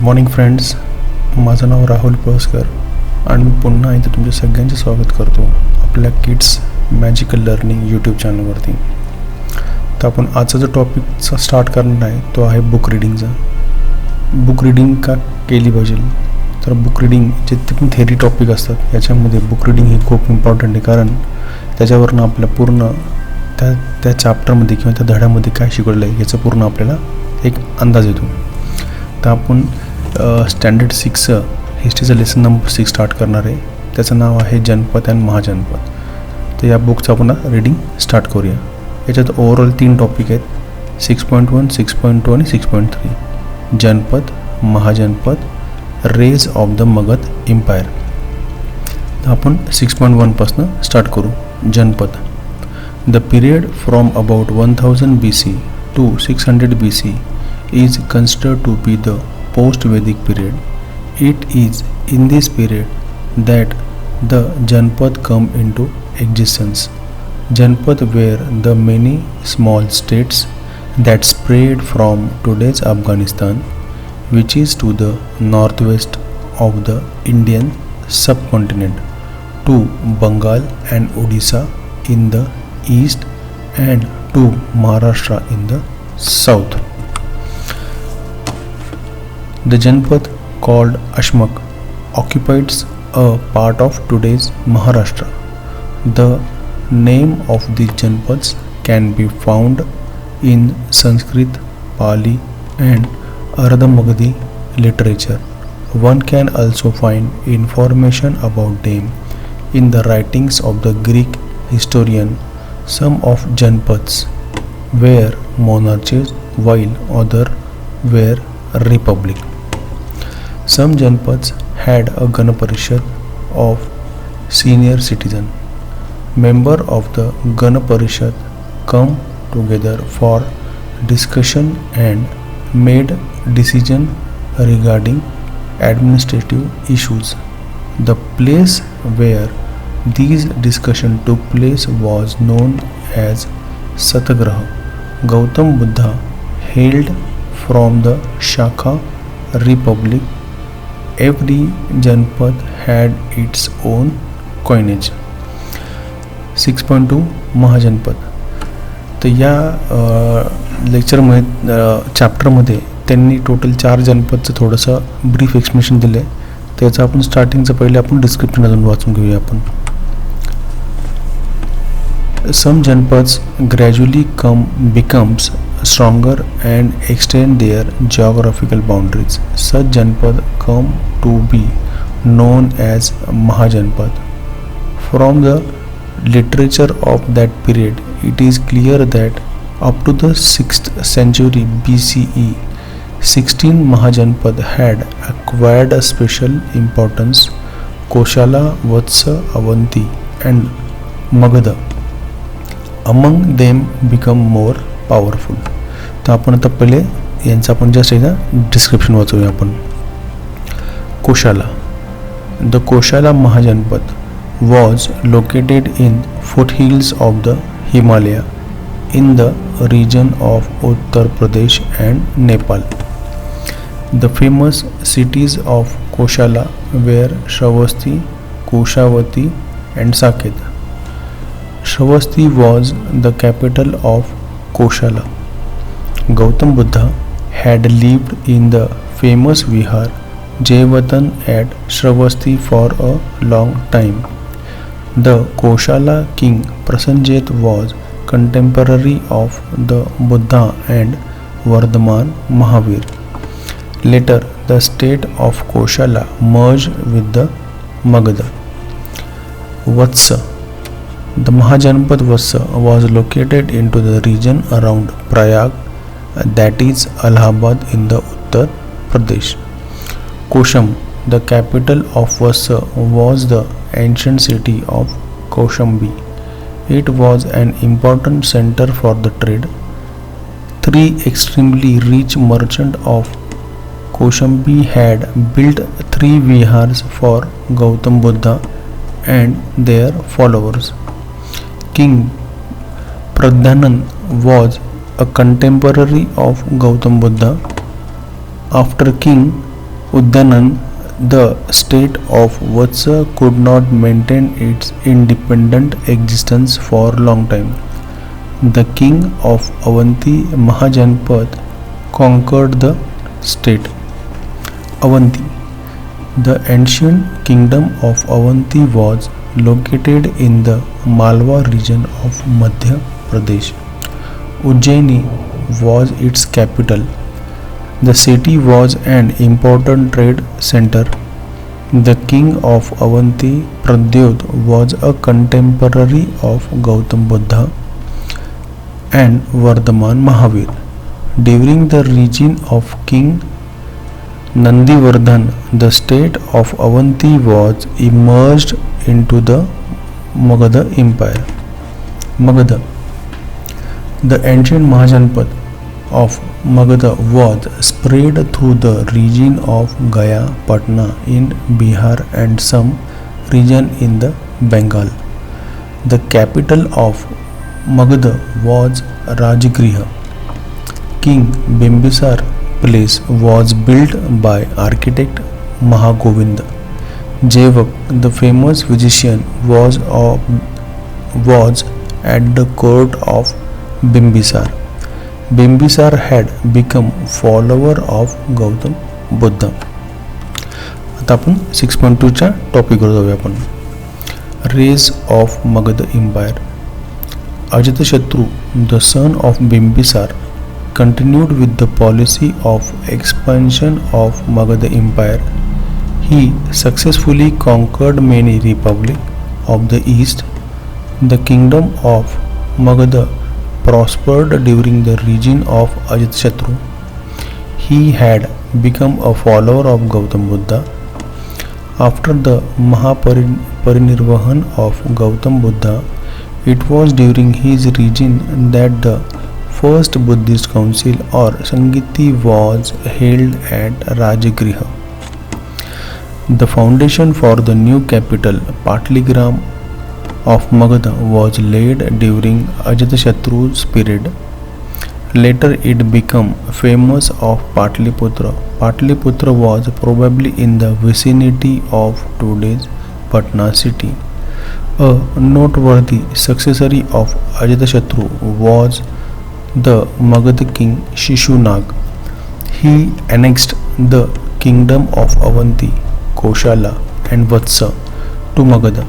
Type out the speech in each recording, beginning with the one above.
Morning friends, माझं नाव राहुल पळसकर आणि मी पुन्हा इथे तुमच्या सगळ्यांचे स्वागत करतो आपल्या किड्स मॅजिकल लर्निंग यूट्यूब चॅनलवरती. तर आपण आजचा जो टॉपिकचा स्टार्ट करणार आहे तो आहे बुक रिडिंगचा. बुक रिडिंग का केली पाहिजे? तर बुक रिडिंग जितके पण थेरी टॉपिक असतात याच्यामध्ये बुक रिडिंग ही खूप इम्पॉर्टंट आहे, कारण त्याच्यावरनं आपल्या पूर्ण त्या चॅप्टरमध्ये किंवा त्या धड्यामध्ये काय शिकवलेलं आहे याचं पूर्ण आपल्याला एक अंदाज येतो. तर आपण स्टँडर्ड 6 हिस्ट्रीचं लेसन नंबर 6 स्टार्ट करणार आहे. त्याचं नाव आहे जनपद अँड महाजनपद. तर या बुकचं आपण रिडिंग स्टार्ट करूया. याच्यात ओव्हरऑल 3 टॉपिक आहेत: 6.1, 6.2 आणि 6.3. Janapada, mahajanapada, rise of the Magadha empire. तर आपण 6.1 पासून स्टार्ट करू. Janapada. The period from about 1000 BC to 600 BC is considered to be the post-Vedic period. It is in this period that the Janpad come into existence. Janpad were the many small states that spread from today's Afghanistan, which is to the northwest of the Indian subcontinent, to Bengal and Odisha in the east and to Maharashtra in the south. The Janpad, called Ashmak, occupies a part of today's Maharashtra. The name of the Janpads can be found in Sanskrit, Pali and Ardha-Magadhi literature. One can also find information about them in the writings of the Greek historian. Some of Janpads were monarchies while others were republic. Some Janpads had a Gana Parishad of senior citizen. Member of the Gana Parishad come together for discussion and made decision regarding administrative issues. The place where these discussion took place was known as Satyagraha. Gautam Buddha hailed from the Shaka Republic. Every Janpad had its own coinage. 6.2 महाजनपद. तर या लेक्चरमध्ये चॅप्टरमध्ये त्यांनी total 4 जनपदचं थोडंसं brief explanation दिलं आहे. त्याचं आपण स्टार्टिंगचं पहिले आपण डिस्क्रिप्शन अजून वाचून घेऊया आपण. Some Janpads gradually becomes stronger and extend their geographical boundaries. Such Janpad come to be known as Mahajanpad. From the literature of that period, it is clear that up to the 6th century BCE, 16 Mahajanpad had acquired a special importance: Koshala, Vatsa, Avanti and Magadha. Among them become more powerful. तर आपण आता पहिले यांचं आपण just एकदा description वाचूया आपण. Kosala. The Kosala mahajanapada was located in foothills of the Himalaya in the region of Uttar Pradesh and Nepal. The famous cities of Koshala were Shravasti, Kushavati and Saket. Shravasti was the capital of Koshala. Gautam Buddha had lived in the famous Vihar Jayavatan at Shravasti for a long time. The Koshala king Prasenjit was contemporary of the Buddha and Vardhaman Mahavir. Later, the state of Koshala merged with the Magadha. Vatsa. The Mahajanpad Vatsa was located into the region around Prayag, that is Allahabad in the Uttar Pradesh. Kosham. The capital of Vatsa was the ancient city of Kaushambi. It was an important center for the trade. 3 extremely rich merchants of Kaushambi had built 3 vihars for Gautam Buddha and their followers. King Pradhanand was a contemporary of Gautam Buddha. After King Uddanan, the state of Vatsa could not maintain its independent existence for a long time. The king of Avanti, Mahajanpad, conquered the state. Avanti. The ancient kingdom of Avanti was located in the Malwa region of Madhya Pradesh. Ujjaini was its capital. The city was an important trade center. The king of Avanti, Pradyut, was a contemporary of Gautam Buddha and Vardhaman Mahavir. During the reign of King Nandivardhan, the state of Avanti was emerged into the Magadha Empire. Magadha. The ancient Mahajanpad of Magadha was spread through the region of Gaya, Patna in Bihar and some region in the Bengal. The capital of Magadha was Rajgriha. King Bimbisar Palace was built by architect Mahagovinda. Jevak, the famous physician, was at the court of Bimbisar. Bimbisar had become follower of Gautam Buddha. आता आपण 6.2च्या टॉपिकवर जाऊया. आपण rise of Magadha Empire. Ajatashatru, the son of Bimbisar, continued with the policy of expansion of Magadha Empire. He successfully conquered many republics of the east. The kingdom of Magadha prospered during the reign of Ajatashatru. He had become a follower of Gautam Buddha. After the Mahaparinirvahan of Gautam Buddha, it was during his reign that the first Buddhist council or Sangiti was held at Rajgriha. The foundation for the new capital, Patligram of Magadha, was laid during Ajatashatru's period. Later it became famous of Patliputra. Patliputra was probably in the vicinity of today's Patna city. A noteworthy successor of Ajatashatru was the Magadha king Shishunag. He annexed the kingdom of Avanti, Koshala and Vatsa to Magadha.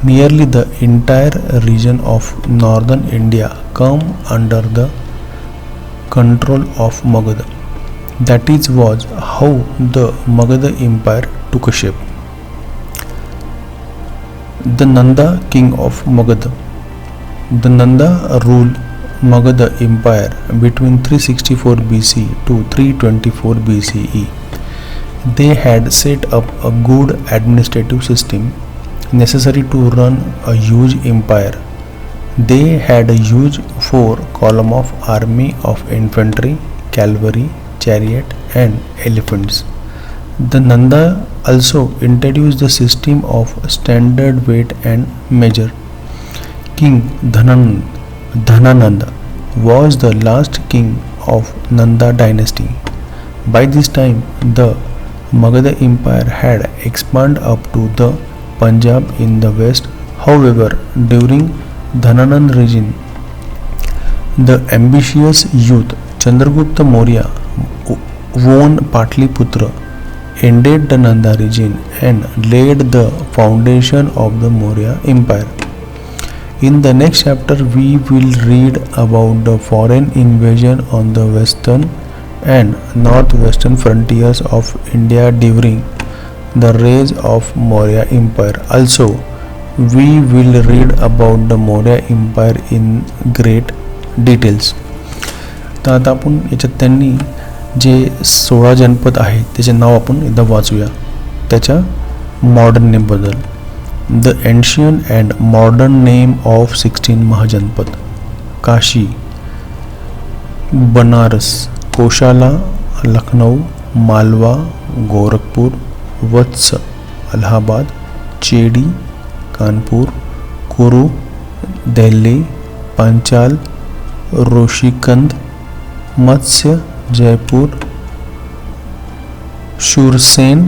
Nearly the entire region of northern India came under the control of Magadha. That was how the Magadha Empire took shape. The Nanda king of Magadha. The Nanda ruled Magadha Empire between 364 BC to 324 BCE. They had set up a good administrative system necessary to run a huge empire. They had a huge 4-column of army of infantry, cavalry, chariot and elephants. The Nanda also introduced the system of standard weight and measure. King Dhanananda was the last king of Nanda dynasty. By this time, the Magadha Empire had expanded up to the Punjab in the west. However, during Dhananand reign, the ambitious youth Chandragupta Maurya won Patliputra, ended the Nanda reign and laid the foundation of the Maurya Empire. In the next chapter, we will read about the foreign invasion on the western and northwestern frontiers of India during the rise of Maurya Empire. Also, we will read about the Maurya Empire in great details. तर आता आपण याच्यात त्यांनी जे 16 जनपद आहेत त्याचे नाव आपण एकदा वाचूया, त्याच्या मॉडर्न नेम बद्दल. The ancient and modern name of 16 mahajanapada. Kashi, Banaras, Kosala, Lucknow, Malwa, Gorakhpur, Vatsa, Allahabad, Chedi, Kanpur, Kuru, Delhi, Panchala, Rohilkhand, Matsya, Jaipur, Shurasena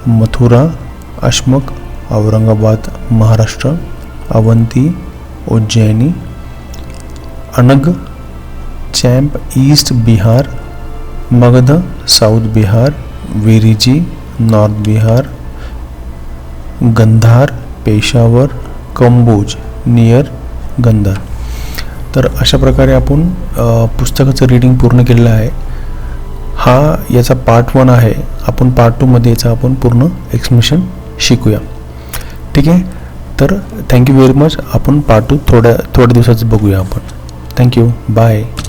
Mathura, Ashmaka Aurangabad Maharashtra, Avanti Ujjaini, Anga Champa east Bihar, Magadha south Bihar, Vriji north Bihar, Gandhara Peshawar, Kamboja near Gandhara. तर अशा प्रकारे आपण पुस्तकाचं रीडिंग पूर्ण केलेलं आहे. हा याचा पार्ट 1 आहे. आपण पार्ट 2 मध्ये याचा आपण पूर्ण एक्सप्लेनेशन शिकूया. ठीक आहे. तर थँक्यू व्हेरी मच. आपण पार्ट 2 थोड्या दिवसाच बघूया आपण. थँक्यू. बाय.